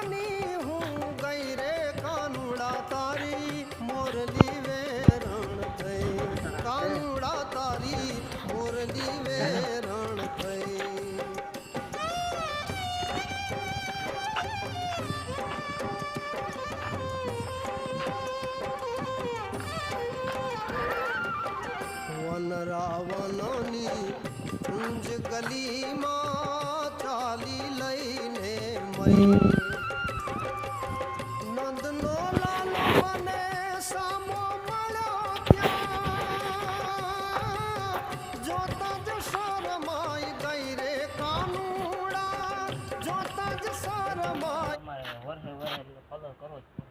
વનની હું ગઈ રે કાનુડા તારી મોરલી વેરણ થઈ કાનુડા તારી મોરલી વેરણ થઈ રાવણની કુંજ ગલીમાં ચાલી લઈને મય નંદનો લાલો મને સામો મળ્યો ત્યાં જોતા જ શરમાઈ ગઈ રે કાનુડા જોતા જ શરમાઈ વર્ષે ફોલો કરો જ